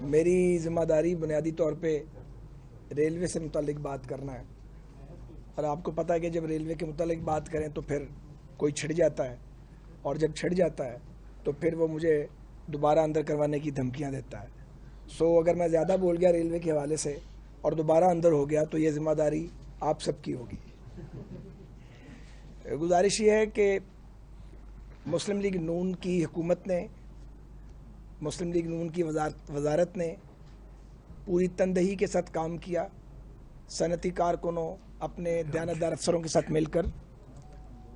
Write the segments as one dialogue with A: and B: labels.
A: मेरी ज़िम्मेदारी बुनियादी तौर पे रेलवे से मुतालिक बात करना है। और आपको पता है कि जब रेलवे के मुतालिक बात करें तो फिर कोई छिड़ जाता है, और जब छिड़ जाता है तो फिर वो मुझे दोबारा अंदर करवाने की धमकियां देता है। अगर मैं ज़्यादा बोल गया रेलवे के हवाले से और दोबारा अंदर हो गया तो ये ज़िम्मेदारी आप सबकी होगी। गुजारिश ये है कि मुस्लिम लीग नून की हुकूमत ने, मुस्लिम लीग नून की वजारत ने पूरी तनदही के साथ काम किया, सनती कारकुनों अपने दयानतदार अफसरों के साथ मिलकर,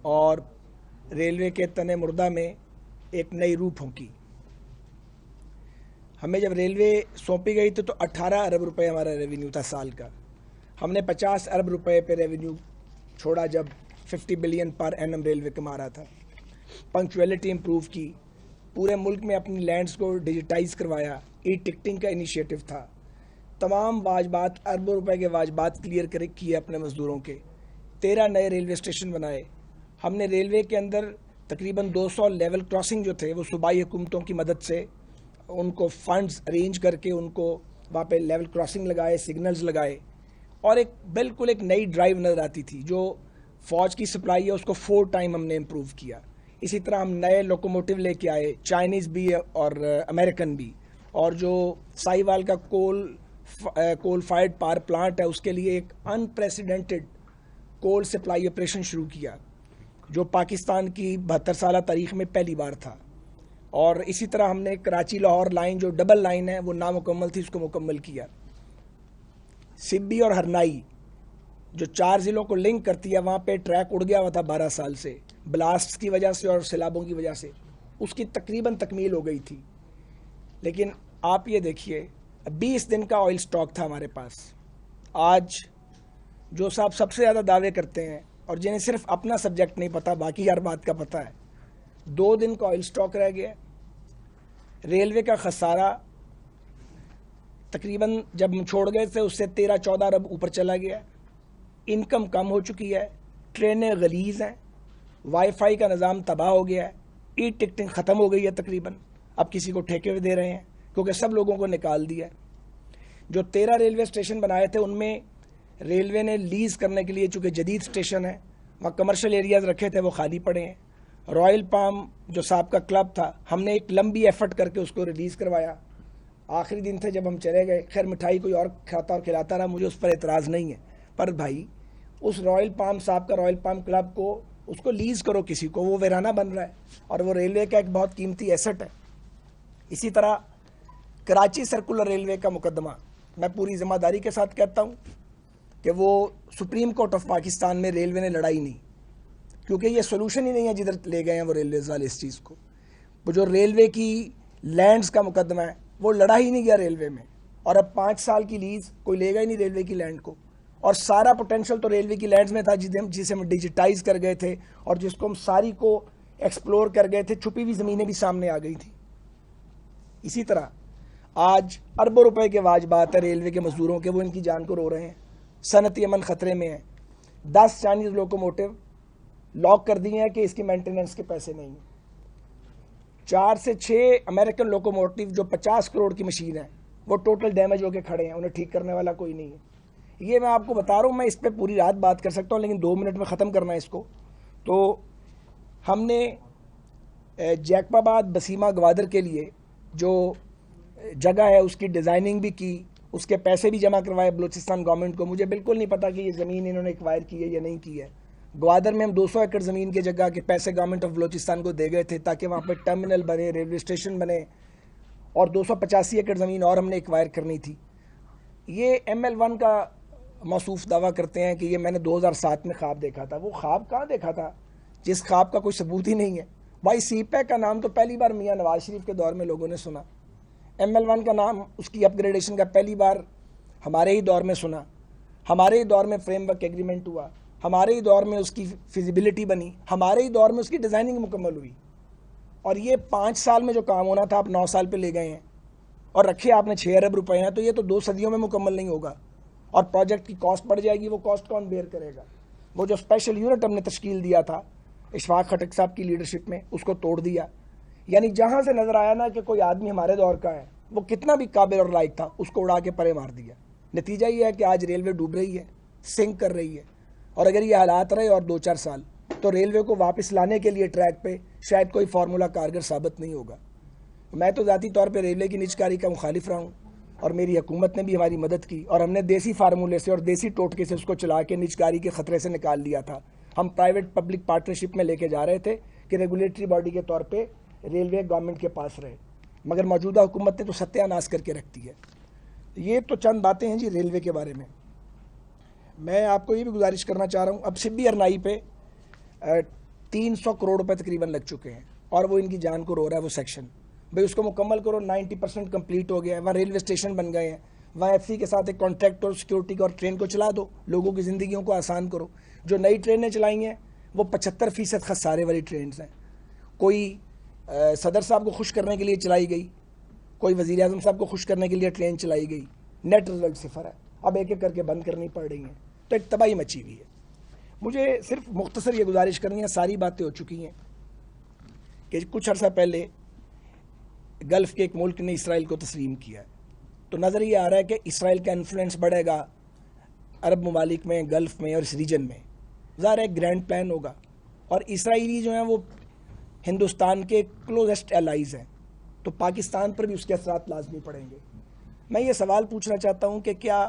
A: और रेलवे के तने मुर्दा में एक नई रूह फूंकी। हमें जब रेलवे सौंपी गई थी तो 18 अरब रुपए हमारा रेवेन्यू था साल का। हमने 50 अरब रुपए पे रेवेन्यू छोड़ा जब 50 बिलियन पर एनम रेलवे कमा रहा था। पंक्चुअलिटी इम्प्रूव की, पूरे मुल्क में अपनी लैंड्स को डिजिटाइज करवाया, ई टिकटिंग का इनिशिएटिव था, तमाम वाजबात, अरबों रुपए के वाजबात क्लियर किए अपने मजदूरों के, 13 नए रेलवे स्टेशन बनाए। हमने रेलवे के अंदर तकरीबन 200 लेवल क्रॉसिंग जो थे वो सूबाई हुकूमतों की मदद से उनको फंड्स अरेंज करके उनको वहाँ पे लेवल क्रॉसिंग लगाए, सिग्नल्स लगाए, और बिल्कुल एक नई ड्राइव नज़र आती थी। जो फ़ौज की सप्लाई है उसको 4 टाइम हमने इम्प्रूव किया। इसी तरह हम नए लोकोमोटिव लेके आए, चाइनीज़ भी और अमेरिकन भी, और जो साहिवाल का कोल फायर्ड पावर प्लांट है उसके लिए एक अनप्रेसिडेंटेड कोल सप्लाई ऑपरेशन शुरू किया जो पाकिस्तान की 72 साल तारीख़ में पहली बार था। और इसी तरह हमने कराची लाहौर लाइन, जो डबल लाइन है वो नामुकम्मल थी, उसको मुकम्मल किया। सिब्बी और हरनाई जो 4 ज़िलों को लिंक करती है, वहाँ पे ट्रैक उड़ गया हुआ था 12 साल से, ब्लास्ट की वजह से और सैलाबों की वजह से, उसकी तकरीबन तकमील हो गई थी। लेकिन आप ये देखिए, 20 दिन का ऑयल स्टॉक था हमारे पास। आज जो साहब सबसे ज़्यादा दावे करते हैं और जिन्हें सिर्फ अपना सब्जेक्ट नहीं पता, बाकी हर बात का पता है, 2 दिन का ऑयल स्टॉक रह गया। रेलवे का खसारा तकरीबन जब हम छोड़ गए थे उससे 13-14 अरब ऊपर चला गया। इनकम कम हो चुकी है, ट्रेनें गलीज़ हैं, वाईफाई का निज़ाम तबाह हो गया है, ई टिकटिंग ख़त्म हो गई है तकरीबन। अब किसी को ठेके पे दे रहे हैं क्योंकि सब लोगों को निकाल दिया। जो 13 रेलवे स्टेशन बनाए थे उनमें रेलवे ने लीज़ करने के लिए, चूँकि जदीद स्टेशन है, वहाँ कमर्शियल एरियाज़ रखे थे, वो खाली पड़े हैं। रॉयल पाम जो साहब का क्लब था, हमने एक लंबी एफर्ट करके उसको रिलीज़ करवाया। आखिरी दिन थे जब हम चले गए, खैर मिठाई कोई और खाता और खिलाता रहा, मुझे उस पर एतराज़ नहीं है, पर भाई उस रॉयल पाम साहब का रॉयल पाम क्लब को, उसको लीज़ करो किसी को, वो वीराना बन रहा है और वो रेलवे का एक बहुत कीमती एसेट है। इसी तरह कराची सर्कुलर रेलवे का मुकदमा, मैं पूरी ज़िम्मेदारी के साथ कहता हूँ कि वो सुप्रीम कोर्ट ऑफ पाकिस्तान में रेलवे ने लड़ाई नहीं, क्योंकि ये सोल्यूशन ही नहीं है जिधर ले गए हैं वो रेलवे वाले इस चीज़ को। वो जो रेलवे की लैंड्स का मुकदमा है वो लड़ा ही नहीं गया रेलवे में, और अब 5 साल की लीज़ कोई लेगा ही नहीं रेलवे की लैंड को। और सारा पोटेंशियल तो रेलवे की लैंड्स में था जिसे हम डिजिटाइज कर गए थे और जिसको हम सारी को एक्सप्लोर कर गए थे, छुपी हुई ज़मीनें भी सामने आ गई थी। इसी तरह आज अरबों रुपए के वाजबात है रेलवे के मजदूरों के, वो इनकी जान को रो रहे हैं, सनती अमन ख़तरे में है। 10 चाइनीज़ लोकोमोटिव लॉक कर दिए हैं कि इसकी मेंटेनेंस के पैसे नहीं हैं। 4 से 6 अमेरिकन लोकोमोटिव जो 50 करोड़ की मशीन है वो टोटल डैमेज होकर खड़े हैं, उन्हें ठीक करने वाला कोई नहीं है। ये मैं आपको बता रहा हूँ, मैं इस पर पूरी रात बात कर सकता हूँ, लेकिन 2 मिनट में ख़त्म करना है इसको। तो हमने जैकबाबाद बसीमा गवादर के लिए जो जगह है उसकी डिज़ाइनिंग भी की, उसके पैसे भी जमा करवाए बलूचिस्तान गवर्नमेंट को। मुझे बिल्कुल नहीं पता कि ये ज़मीन इन्होंने एक्वायर की है या नहीं की है। ग्वादर में हम 200 एकड़ ज़मीन की जगह के पैसे गवर्नमेंट ऑफ बलूचिस्तान को दे गए थे ताकि वहाँ पर टर्मिनल बने, रेलवे स्टेशन बने, और 285 एकड़ ज़मीन और हमने एक्वायर करनी थी। ये ML1 का मौसूफ दावा करते हैं कि ये मैंने 2007 में ख्वाब देखा था। वो ख्वाब कहाँ देखा था जिस ख्वाब का कोई सबूत ही नहीं है। भाई CPEC का नाम तो पहली बार मियाँ नवाज शरीफ के दौर में लोगों ने सुना, ML1 का नाम, उसकी अपग्रेडेशन का पहली बार हमारे ही दौर में सुना, हमारे ही दौर में फ्रेमवर्क एग्रीमेंट हुआ, हमारे ही दौर में उसकी फिजिबिलिटी बनी, हमारे ही दौर में उसकी डिज़ाइनिंग मुकम्मल हुई। और ये 5 साल में जो काम होना था आप 9 साल पे ले गए हैं, और रखे आपने 6 अरब रुपए हैं, तो ये तो 2 सदियों में मुकम्मल नहीं होगा और प्रोजेक्ट की कॉस्ट बढ़ जाएगी। वो कॉस्ट कौन बेयर करेगा? वो जो स्पेशल यूनिट हमने तश्कील दिया था इशफाक खटक साहब की लीडरशिप में, उसको तोड़ दिया। यानी जहाँ से नज़र आया ना कि कोई आदमी हमारे दौर का है, वो कितना भी काबिल और लायक था उसको उड़ा के परे मार दिया। नतीजा ये है कि आज रेलवे डूब रही है, सिंक कर रही है। और अगर ये हालात रहे और 2-4 साल तो रेलवे को वापस लाने के लिए ट्रैक पे शायद कोई फार्मूला कारगर साबित नहीं होगा। मैं तो ज़ाती तौर पे रेलवे की निजकारी का मुखालिफ रहा हूँ और मेरी हुकूमत ने भी हमारी मदद की और हमने देसी फार्मूले से और देसी टोटके से उसको चला के निजकारी के ख़तरे से निकाल लिया था। हम प्राइवेट पब्लिक पार्टनरशिप में लेके जा रहे थे कि रेगुलेटरी बॉडी के तौर पे रेलवे गवर्नमेंट के पास रहे, मगर मौजूदा हुकूमत ने तो सत्यानाश करके रखती है। ये तो चंद बातें हैं जी रेलवे के बारे में। मैं आपको ये भी गुजारिश करना चाह रहा हूँ, अब सिब्बी अरनाई पे 300 करोड़ रुपए तकरीबन लग चुके हैं और वो इनकी जान को रो रहा है वो सेक्शन। भाई उसको मुकम्मल करो, 90% कंप्लीट हो गया है, वहाँ रेलवे स्टेशन बन गए हैं, वहाँ एफसी के साथ एक कॉन्ट्रैक्ट और सिक्योरिटी का और ट्रेन को चला दो, लोगों की ज़िंदगियों को आसान करो। जो नई ट्रेनें चलाई हैं वो 75% खसारे वाली ट्रेन हैं। कोई सदर साहब को खुश करने के लिए चलाई गई, कोई वज़ीर आज़म साहब को खुश करने के लिए ट्रेन चलाई गई, नेट रिजल्ट सिफर है। अब एक एक करके बंद करनी पड़ रही हैं, तो एक तबाही मची हुई है। मुझे सिर्फ मुख्तसर ये गुजारिश करनी है, सारी बातें हो चुकी हैं कि कुछ अर्सा पहले गल्फ़ के एक मुल्क ने इसराइल को तस्लीम किया है, तो नज़र ये आ रहा है कि इसराइल का इन्फ्लुएंस बढ़ेगा अरब ममालिक में, गल्फ़ में और इस रीजन में। ज़ाहिर है ग्रैंड प्लान होगा और इसराइली जो हैं वो हिंदुस्तान के क्लोजेस्ट एलाइज़ हैं, तो पाकिस्तान पर भी उसके असरात लाजमी पड़ेंगे। मैं ये सवाल पूछना चाहता हूँ कि क्या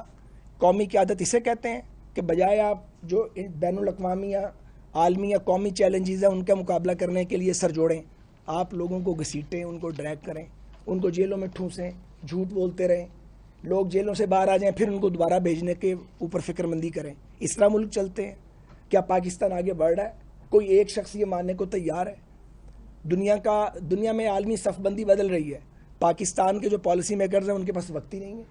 A: कौमी क़यादत इसे कहते हैं कि बजाय आप जो बैनुल अक़वामी या आलमी या कौमी चैलेंजेस हैं उनका मुकाबला करने के लिए सर जोड़ें, आप लोगों को घसीटें, उनको ड्रैग करें, उनको जेलों में ठूसें, झूठ बोलते रहें, लोग जेलों से बाहर आ जाएं, फिर उनको दोबारा भेजने के ऊपर फ़िक्रमंदी करें। इस तरह मुल्क चलते हैं? क्या पाकिस्तान आगे बढ़ रहा है? कोई एक शख्स ये मानने को तैयार है? दुनिया में आलमी सफ़बंदी बदल रही है। पाकिस्तान के जो पॉलिसी मेकर्स हैं उनके पास वक्त ही नहीं है,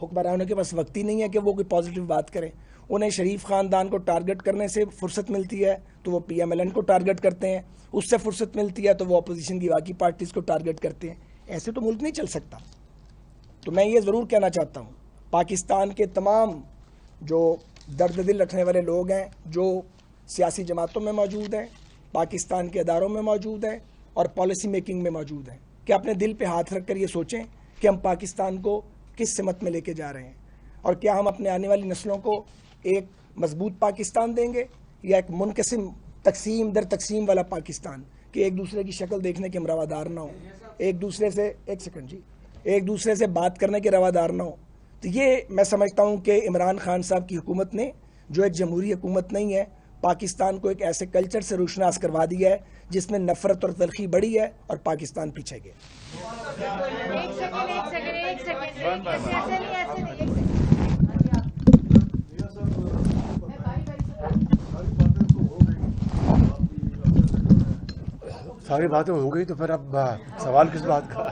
A: हुक्मरानों के पास वक्त ही नहीं है कि वो कोई पॉजिटिव बात करें। उन्हें शरीफ ख़ानदान को टारगेट करने से फुर्सत मिलती है तो वो PMLN को टारगेट करते हैं, उससे फुर्सत मिलती है तो वो अपोजिशन की बाकी पार्टीज़ को टारगेट करते हैं। ऐसे तो मुल्क नहीं चल सकता। तो मैं ये ज़रूर कहना चाहता हूँ, पाकिस्तान के तमाम जो दर्द दिल रखने वाले लोग हैं, जो सियासी जमातों में मौजूद हैं, पाकिस्तान के अदारों में मौजूद हैं और पॉलिसी मेकिंग में मौजूद हैं, कि अपने दिल पे हाथ रख कर ये सोचें कि हम पाकिस्तान को किस सिमत में लेके जा रहे हैं और क्या हम अपने आने वाली नस्लों को एक मजबूत पाकिस्तान देंगे या एक मुनक़सिम तकसीम दर तकसीम वाला पाकिस्तान, कि एक दूसरे की शक्ल देखने के हम रवादार ना हो, एक दूसरे से एक दूसरे से बात करने के रवादार ना हो। तो ये मैं समझता हूँ कि इमरान खान साहब की हुकूमत ने, जो एक जमहूरी हुकूमत नहीं है, पाकिस्तान को एक ऐसे कल्चर से रोशनास करवा दिया है जिसमें नफरत और तलखी बढ़ी है और पाकिस्तान पीछे गया।
B: सारी बातें हो गई तो फिर अब सवाल किस बात का?